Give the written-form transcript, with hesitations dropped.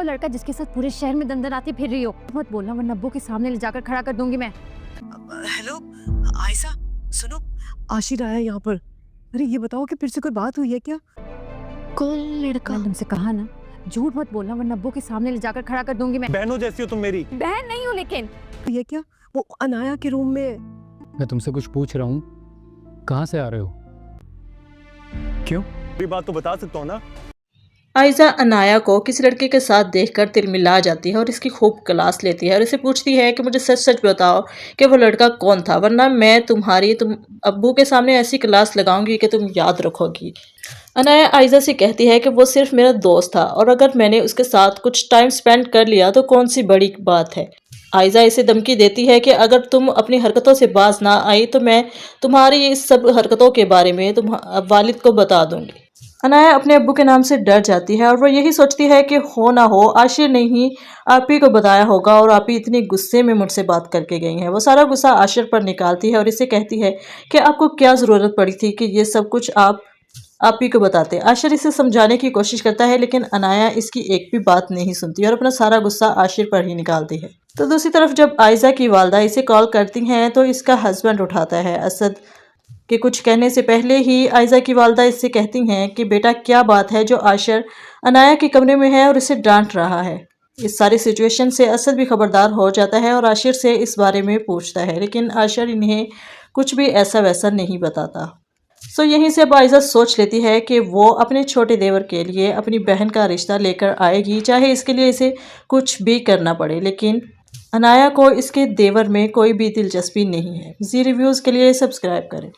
वो लड़का जिसके साथ पूरे शहर में दंदनाती फिर रही हो? मत बोलना वरना अब्बू के सामने ले जाकर खड़ा कर दूंगी मैं। हेलो आयशा, सुनो, आशिर आया यहाँ पर। अरे ये बताओ कि फिर से कोई बात हुई है क्या? कौन लड़का? मैंने तुमसे कहा ना, झूठ मत बोलना वरना अब्बू के सामने ले जाकर खड़ा कर दूंगी मैं। बहनों जैसी हो तुम मेरी। बहन नहीं हूँ लेकिन। ये क्या? वो अनाया के रूम में। मैं तुमसे कुछ पूछ रहा हूँ, कहाँ से आ रहे हो? क्यों? ये बात तो बता सकता हूँ ना। आयशा अनाया को किसी लड़के के साथ देखकर तिलमिला जाती है और इसकी खूब क्लास लेती है और इसे पूछती है कि मुझे सच सच बताओ कि वो लड़का कौन था, वरना मैं तुम अब्बू के सामने ऐसी क्लास लगाऊंगी कि तुम याद रखोगी। अनाया आयशा से कहती है कि वो सिर्फ मेरा दोस्त था और अगर मैंने उसके साथ कुछ टाइम स्पेंड कर लिया तो कौन सी बड़ी बात है। आयशा इसे धमकी देती है कि अगर तुम अपनी हरकतों से बाज ना आई तो मैं तुम्हारी इस सब हरकतों के बारे में वालिद को बता दूंगी। अनाया अपने अब्बू के नाम से डर जाती है और वो यही सोचती है कि हो ना हो आशिर ने ही आप ही को बताया होगा और आप ही इतनी गुस्से में मुझसे बात करके गई हैं। वो सारा गुस्सा आशिर पर निकालती है और इसे कहती है कि आपको क्या ज़रूरत पड़ी थी कि ये सब कुछ आप ही को बताते। आशिर इसे समझाने की कोशिश करता है लेकिन अनाया इसकी एक भी बात नहीं सुनती और अपना सारा गुस्सा आशिर पर ही निकालती है। तो दूसरी तरफ जब आयशा की वालदा इसे कॉल करती हैं तो इसका हस्बैंड उठाता है। असद के कुछ कहने से पहले ही आयशा की वालदा इससे कहती हैं कि बेटा क्या बात है जो आशिर अनाया के कमरे में है और इसे डांट रहा है। इस सारी सिचुएशन से असद भी खबरदार हो जाता है और आशिर से इस बारे में पूछता है लेकिन आशिर इन्हें कुछ भी ऐसा वैसा नहीं बताता। सो यहीं से अब आयशा सोच लेती है कि वो अपने छोटे देवर के लिए अपनी बहन का रिश्ता लेकर आएगी, चाहे इसके लिए इसे कुछ भी करना पड़े। लेकिन अनाया को इसके देवर में कोई भी दिलचस्पी नहीं है। जी रिव्यूज़ के लिए सब्सक्राइब करें।